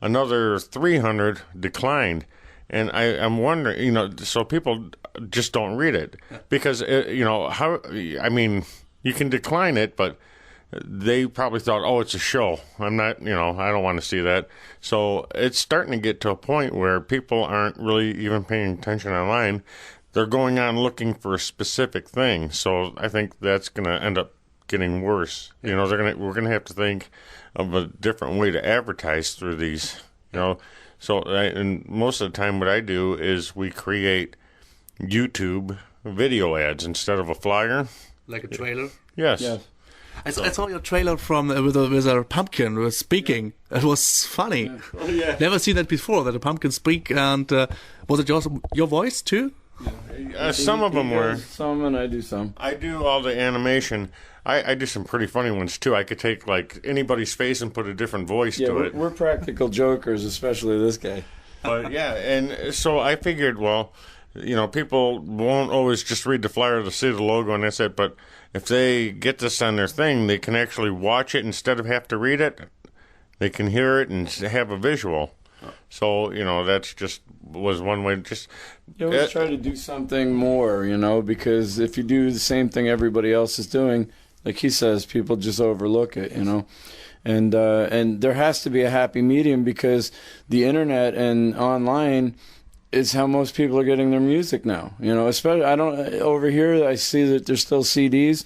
Speaker 3: Another 300 declined. And I'm wondering, so people just don't read it. Because, you can decline it, but they probably thought, oh, it's a show. I'm not, I don't want to see that. So it's starting to get to a point where people aren't really even paying attention online. They're going on looking for a specific thing. So I think that's going to end up getting worse. We're going to have to think of a different way to advertise through these, So and most of the time what I do is we create YouTube video ads instead of a flyer.
Speaker 1: Like a trailer?
Speaker 3: Yes.
Speaker 1: I saw your trailer from with a pumpkin was speaking. It was funny.
Speaker 2: Yeah. Oh, yeah.
Speaker 1: Never seen that before. That a pumpkin speak, and was it your voice too?
Speaker 3: Some of them were.
Speaker 2: Some, and I do some.
Speaker 3: I do all the animation. I do some pretty funny ones too. I could take like anybody's face and put a different voice to it.
Speaker 2: We're practical jokers, especially this guy.
Speaker 3: But yeah, and so I figured, well, people won't always just read the flyer to see the logo and that's it. But if they get this on their thing, they can actually watch it instead of have to read it. They can hear it and have a visual. So, that's just was one way. Just
Speaker 2: you always try to do something more, because if you do the same thing everybody else is doing, like he says, people just overlook it, And there has to be a happy medium because the internet and online is how most people are getting their music now. Especially over here I see that there's still CDs,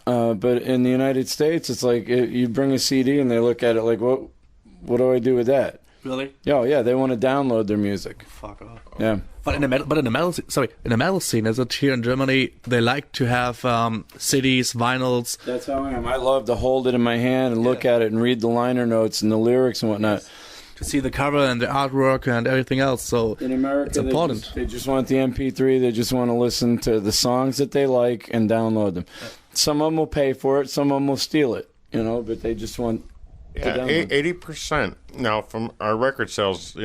Speaker 2: but in the United States it's like you bring a CD and they look at it like, what do I do with that?
Speaker 1: Really?
Speaker 2: Oh yeah, they want to download their music.
Speaker 1: Fuck off.
Speaker 2: Yeah.
Speaker 1: But in the metal scene, is it here in Germany? They like to have CDs, vinyls.
Speaker 2: That's how I am. I love to hold it in my hand and look at it and read the liner notes and the lyrics and whatnot.
Speaker 1: To see the cover and the artwork and everything else. So
Speaker 2: in America,
Speaker 1: it's important.
Speaker 2: They just want the MP3. They just want to listen to the songs that they like and download them. Some of them will pay for it. Some of them will steal it. But they just want.
Speaker 3: Yeah, 80% now from our record sales.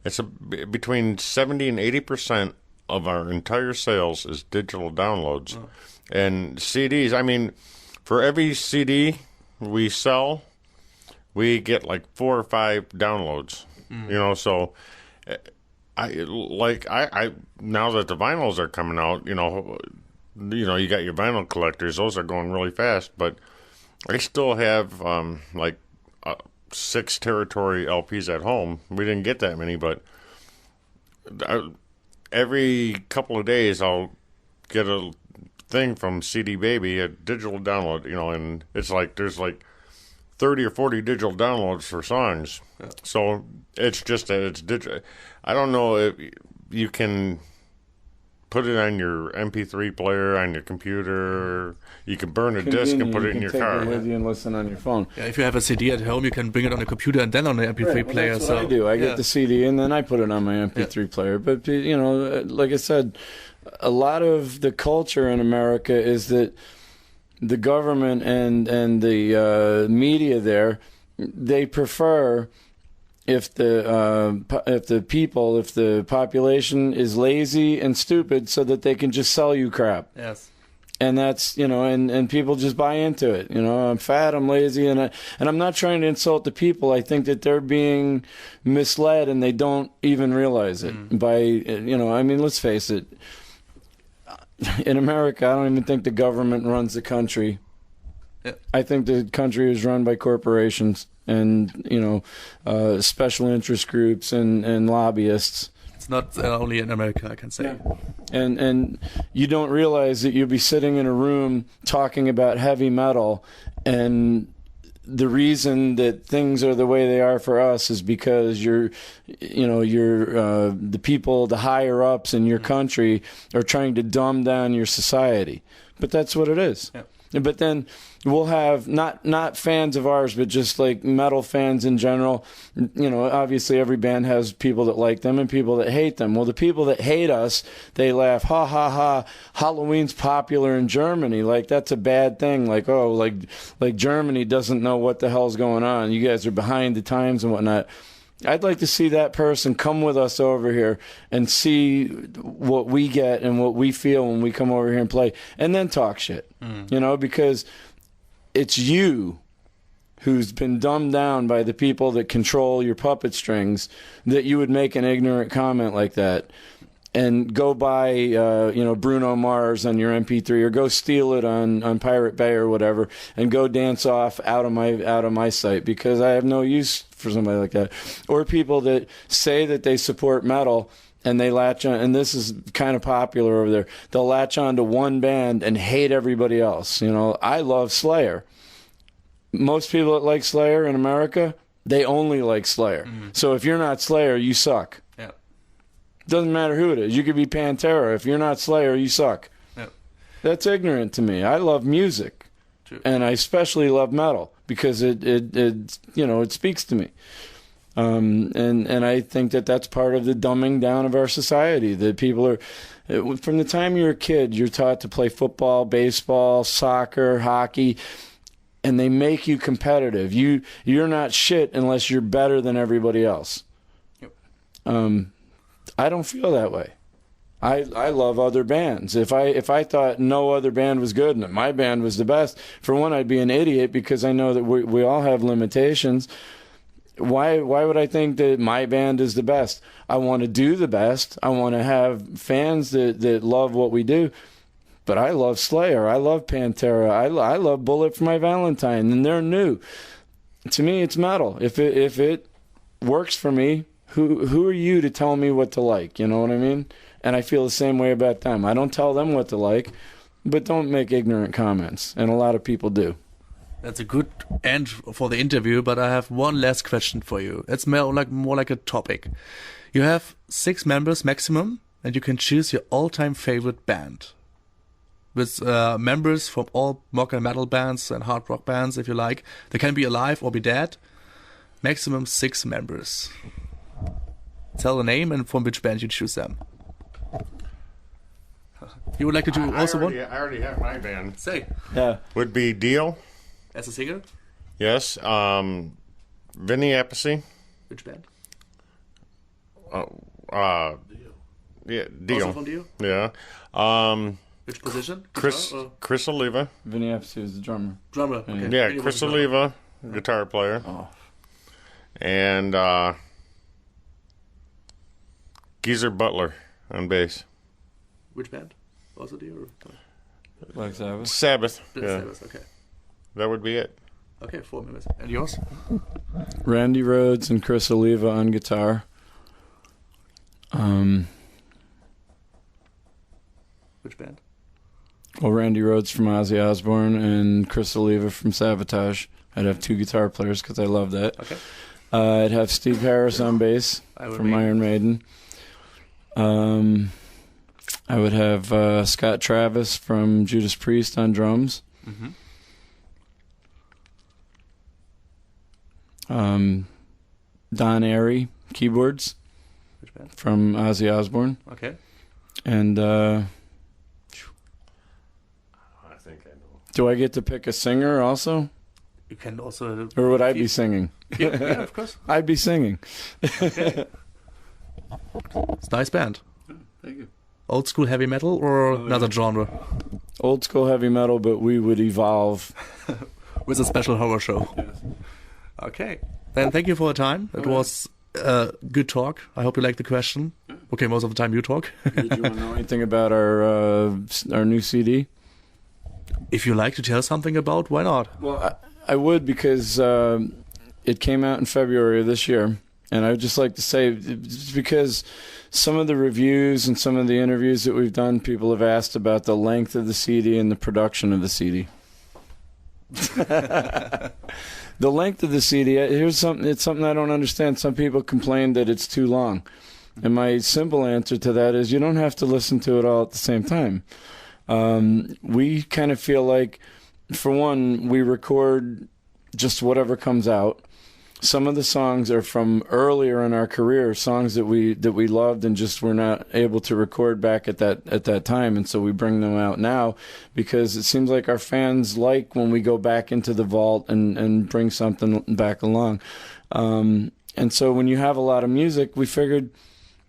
Speaker 3: It's between 70 and 80% of our entire sales is digital downloads, and CDs. I mean, for every CD we sell, we get like 4 or 5 downloads. So I now that the vinyls are coming out, you got your vinyl collectors; those are going really fast, but I still have 6 territory LPs at home. We didn't get that many, but every couple of days I'll get a thing from CD Baby, a digital download, and it's like there's like 30 or 40 digital downloads for songs. Yeah. So it's just that it's digital. I don't know if you can put it on your MP3 player on your computer. You can burn a disc and put it in your car.
Speaker 2: Take it with you and listen on your phone.
Speaker 1: Yeah, if you have a CD at home, you can bring it on the computer and then on the MP3 player.
Speaker 2: That's what I do. I get the CD and then I put it on my MP3 player. But like I said, a lot of the culture in America is that the government and the media there, they prefer if the population is lazy and stupid, so that they can just sell you crap.
Speaker 1: Yes.
Speaker 2: And that's, and people just buy into it. I'm fat, I'm lazy, and I'm not trying to insult the people. I think that they're being misled and they don't even realize it. Let's face it. In America, I don't even think the government runs the country. Yeah. I think the country is run by corporations and, special interest groups and lobbyists.
Speaker 1: It's not only in America, I can say.
Speaker 2: Yeah. And you don't realize that you'll be sitting in a room talking about heavy metal, and the reason that things are the way they are for us is because the people, the higher ups in your country are trying to dumb down your society. But that's what it is. Yeah. But then we'll have not fans of ours, but just like metal fans in general. Obviously every band has people that like them and people that hate them. Well, the people that hate us, they laugh, ha ha ha. Halloween's popular in Germany. Like, that's a bad thing. Like, oh, like Germany doesn't know what the hell's going on. You guys are behind the times and whatnot. I'd like to see that person come with us over here and see what we get and what we feel when we come over here and play, and then talk shit. Because it's you who's been dumbed down by the people that control your puppet strings, that you would make an ignorant comment like that and go buy Bruno Mars on your MP3, or go steal it on Pirate Bay or whatever, and go dance off out of my sight, because I have no use for somebody like that. Or people that say that they support metal and they latch on, and this is kind of popular over there, they'll latch on to one band and hate everybody else. I love Slayer. Most people that like Slayer in America, they only like Slayer. Mm-hmm. So if you're not Slayer, you suck. Yeah. Doesn't matter who it is. You could be Pantera. If you're not Slayer, you suck. Yeah. That's ignorant to me. I love music. True. And I especially love metal because it speaks to me. And I think that that's part of the dumbing down of our society, that people are, from the time you're a kid, you're taught to play football, baseball, soccer, hockey, and they make you competitive. You're not shit unless you're better than everybody else. Yep. I don't feel that way. I love other bands. If I thought no other band was good and that my band was the best, for one, I'd be an idiot, because I know that we all have limitations. Why would I think that my band is the best? I want to do the best. I want to have fans that love what we do. But I love Slayer. I love Pantera. I love Bullet for My Valentine, and they're new. To me, it's metal. If it works for me, who are you to tell me what to like? You know what I mean? And I feel the same way about them. I don't tell them what to like, but don't make ignorant comments. And a lot of people do.
Speaker 1: That's a good end for the interview, but I have one last question for you. It's more like a topic. You have 6 members maximum, and you can choose your all-time favorite band. With members from all rock and metal bands and hard rock bands, if you like. They can be alive or be dead. Maximum 6 members. Tell the name and from which band you choose them. You would like to do one?
Speaker 3: I already have my band.
Speaker 1: Say.
Speaker 2: Yeah.
Speaker 3: Would be Deal.
Speaker 1: As a singer?
Speaker 3: Yes. Vinny Appice.
Speaker 1: Which band?
Speaker 3: Yeah, Deal.
Speaker 1: Also from Deal?
Speaker 3: Yeah.
Speaker 1: Which position?
Speaker 3: Chris Oliva.
Speaker 2: Vinny Appice is the drummer.
Speaker 1: Drummer, okay.
Speaker 3: Yeah, Chris Oliva, guitar player.
Speaker 2: Oh.
Speaker 3: And Geezer Butler on bass.
Speaker 1: Which band? Also Deal?
Speaker 2: Black Sabbath.
Speaker 3: Sabbath. Yeah.
Speaker 1: Sabbath, okay.
Speaker 3: That would be it.
Speaker 1: Okay, 4 members. And yours?
Speaker 2: Randy Rhoads and Chris Oliva on guitar.
Speaker 1: Which band?
Speaker 2: Well, Randy Rhoads from Ozzy Osbourne and Chris Oliva from Savatage. I'd have 2 guitar players because I love that.
Speaker 1: Okay.
Speaker 2: I'd have Steve Harris on bass from Iron Maiden. I would have Scott Travis from Judas Priest on drums.
Speaker 1: Mm-hmm.
Speaker 2: Don Airey, keyboards.
Speaker 1: Which band?
Speaker 2: From Ozzy Osbourne.
Speaker 1: Okay.
Speaker 2: And
Speaker 3: I think I know.
Speaker 2: Do I get to pick a singer also?
Speaker 1: You can also...
Speaker 2: Or would I be singing?
Speaker 1: Yeah, of course.
Speaker 2: I'd be singing.
Speaker 1: Okay. It's a nice band.
Speaker 2: Thank you.
Speaker 1: Old school heavy metal or another genre?
Speaker 2: Old school heavy metal, but we would evolve.
Speaker 1: With a special horror show.
Speaker 2: Yes.
Speaker 1: Okay. Then thank you for your time. It was a good talk. I hope you liked the question. Okay, most of the time you talk.
Speaker 2: Did you want to know anything about our new CD?
Speaker 1: If you like to tell something about, why not?
Speaker 2: Well, I would, because it came out in February of this year. And I would just like to say, just because some of the reviews and some of the interviews that we've done, people have asked about the length of the CD and the production of the CD. The length of the CD, it's something I don't understand. Some people complain that it's too long. And my simple answer to that is you don't have to listen to it all at the same time. We kind of feel like, for one, we record just whatever comes out. Some of the songs are from earlier in our career, songs that we loved and just were not able to record back at that time, and so we bring them out now because it seems like our fans like when we go back into the vault and bring something back along. And so when you have a lot of music, we figured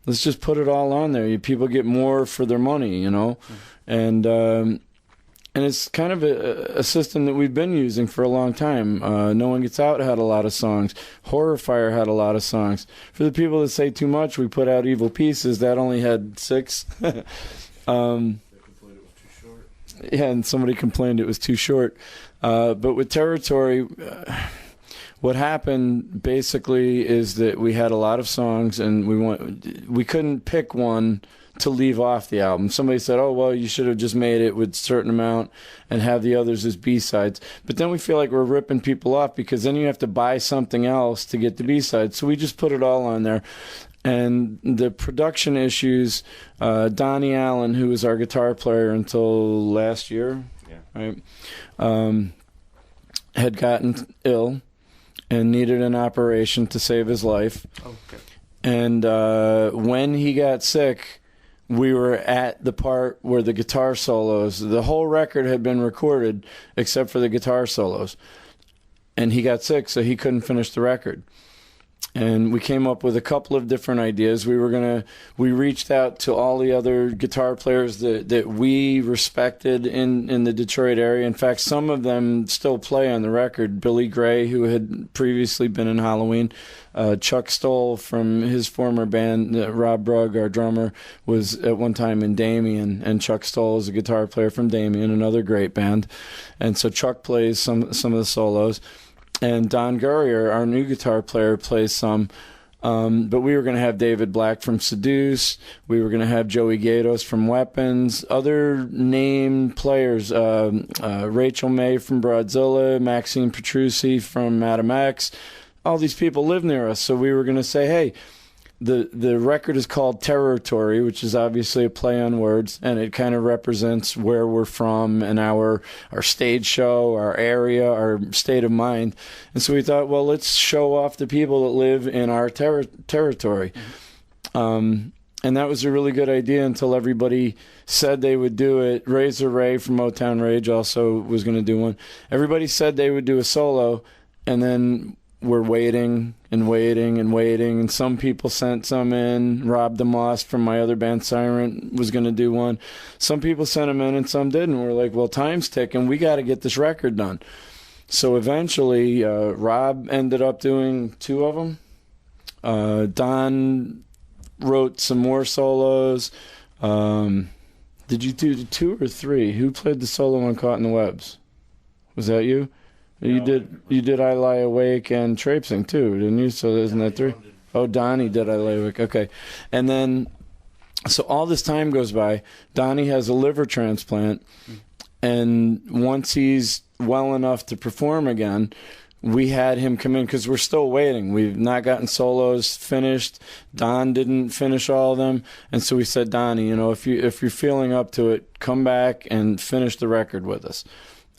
Speaker 2: let's just put it all on there. People get more for their money, you know, and it's kind of a system that we've been using for a long time. No One Gets Out had a lot of songs. Horror Fire had a lot of songs. For the people that say too much, we put out Evil Pieces. That only had 6. Yeah, and somebody complained it was too short. But with Territory, what happened basically is that we had a lot of songs, and we couldn't pick one to leave off the album. Somebody said, oh, well, you should have just made it with a certain amount and have the others as B-sides. But then we feel like we're ripping people off because then you have to buy something else to get the B-sides. So we just put it all on there. And the production issues, Donnie Allen, who was our guitar player until last year, right, had gotten ill and needed an operation to save his life.
Speaker 1: Okay.
Speaker 2: And when he got sick, we were at the part where the guitar solos, the whole record had been recorded except for the guitar solos. And he got sick, so he couldn't finish the record. And we came up with a couple of different ideas. We reached out to all the other guitar players that we respected in the Detroit area. In fact, some of them still play on the record. Billy Gray, who had previously been in Halloween. Chuck Stoll from his former band, Rob Brugg, our drummer, was at one time in Damien, and Chuck Stoll is a guitar player from Damien, another great band. And so Chuck plays some of the solos. And Don Gurrier, our new guitar player, plays some. But we were going to have David Black from Seduce. We were going to have Joey Gatos from Weapons. Other named players, Rachel May from Broadzilla, Maxine Petrucci from Madam X. All these people live near us. So we were going to say, hey, the record is called Territory, which is obviously a play on words, and it kind of represents where we're from and our stage show, our area, our state of mind. And so we thought, well, let's show off the people that live in our territory. Mm-hmm. And that was a really good idea until everybody said they would do it. Razor Ray from Motown Rage also was going to do one. Everybody said they would do a solo, and then we're waiting and waiting and waiting, and some people sent some in. Rob DeMoss from my other band, Siren, was going to do one. Some people sent them in and some didn't. We're like, well, time's ticking. We got to get this record done. So eventually, Rob ended up doing 2 of them. Don wrote some more solos. Did you do 2 or 3? Who played the solo on Caught in the Webs? Was that you? You did I Lie Awake and Traipsing too, didn't you? So isn't that 3? Oh, Donnie did I Lie Awake. Okay. And then, so all this time goes by. Donnie has a liver transplant, and once he's well enough to perform again, we had him come in because we're still waiting. We've not gotten solos finished. Don didn't finish all of them, and so we said, Donnie, if you're feeling up to it, come back and finish the record with us.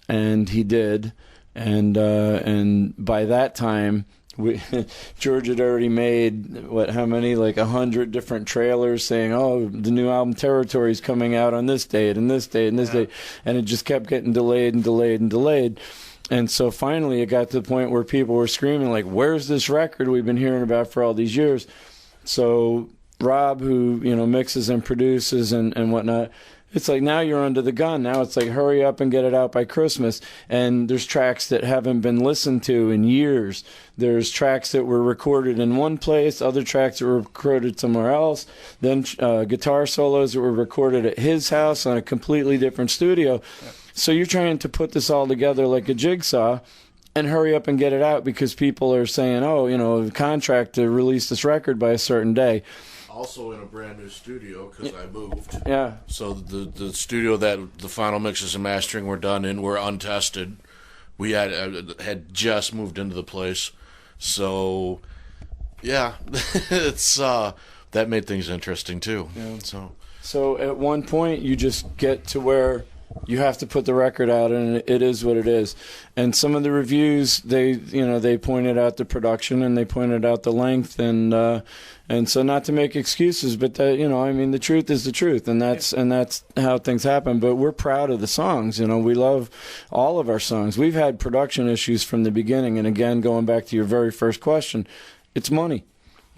Speaker 2: And he did. And by that time, George had already made how many, like 100 different trailers saying, oh, the new album Territory is coming out on this date and this date and this date, and it just kept getting delayed and delayed and delayed. And so finally it got to the point where people were screaming, like, where's this record we've been hearing about for all these years? So Rob, who, mixes and produces and whatnot, it's like, now you're under the gun. Now it's like, hurry up and get it out by Christmas. And there's tracks that haven't been listened to in years. There's tracks that were recorded in one place, other tracks that were recorded somewhere else, then guitar solos that were recorded at his house on a completely different studio. Yeah. So you're trying to put this all together like a jigsaw and hurry up and get it out because people are saying, a contract to release this record by a certain day.
Speaker 5: Also in a brand new studio because I moved.
Speaker 2: Yeah.
Speaker 5: So the studio that the final mixes and mastering were done in were untested. We had just moved into the place. So, yeah, it's that made things interesting too.
Speaker 2: Yeah.
Speaker 5: So
Speaker 2: at one point you just get to where you have to put the record out, and it is what it is. And some of the reviews, they pointed out the production and they pointed out the length, and so not to make excuses, but the truth is the truth, and that's how things happen. But we're proud of the songs. We love all of our songs. We've had production issues from the beginning, and again, going back to your very first question, it's money.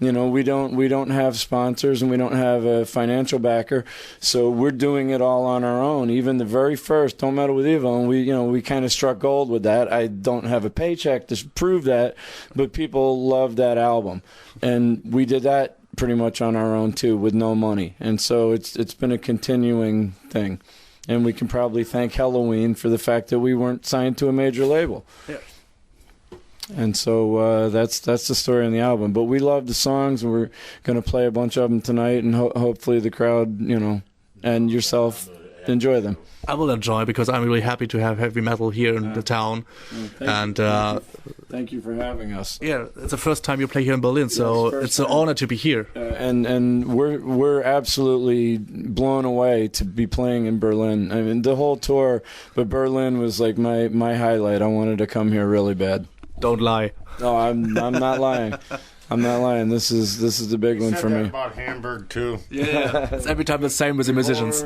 Speaker 2: We don't have sponsors and we don't have a financial backer, so we're doing it all on our own. Even the very first Don't Meddle with Evil, and we kind of struck gold with that. I don't have a paycheck to prove that, but people love that album, and we did that pretty much on our own too, with no money. And so it's been a continuing thing, and we can probably thank Halloween for the fact that we weren't signed to a major label. Yeah. And so that's the story on the album. But we love the songs, and we're going to play a bunch of them tonight, and hopefully the crowd, and yourself enjoy them.
Speaker 1: I will enjoy because I'm really happy to have heavy metal here in the town.
Speaker 2: Thank you for having us.
Speaker 1: Yeah, it's the first time you play here in Berlin, so it's an honor to be here.
Speaker 2: And we're absolutely blown away to be playing in Berlin. I mean, the whole tour, but Berlin was like my highlight. I wanted to come here really bad.
Speaker 1: Don't lie.
Speaker 2: No, I'm not lying. I'm not lying. This is the big one for me.
Speaker 3: About Hamburg too.
Speaker 1: Yeah, it's every time the same with the musicians.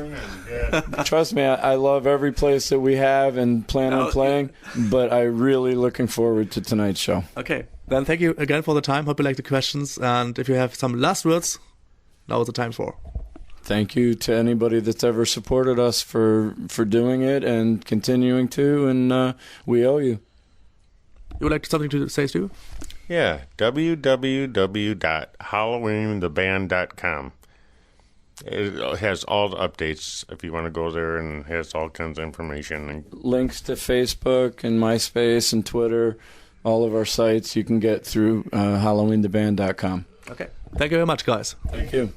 Speaker 2: Trust me, I love every place that we have and plan on playing, but I'm really looking forward to tonight's show.
Speaker 1: Okay, then thank you again for the time. Hope you like the questions, and if you have some last words, now is the time for.
Speaker 2: Thank you to anybody that's ever supported us for doing it and continuing to, and we owe you.
Speaker 1: You would like something to say, Stu?
Speaker 3: Yeah, www.halloweentheband.com. It has all the updates if you want to go there, and has all kinds of information. And
Speaker 2: links to Facebook and MySpace and Twitter, all of our sites you can get through halloweentheband.com.
Speaker 1: Okay. Thank you very much, guys.
Speaker 2: Thank you.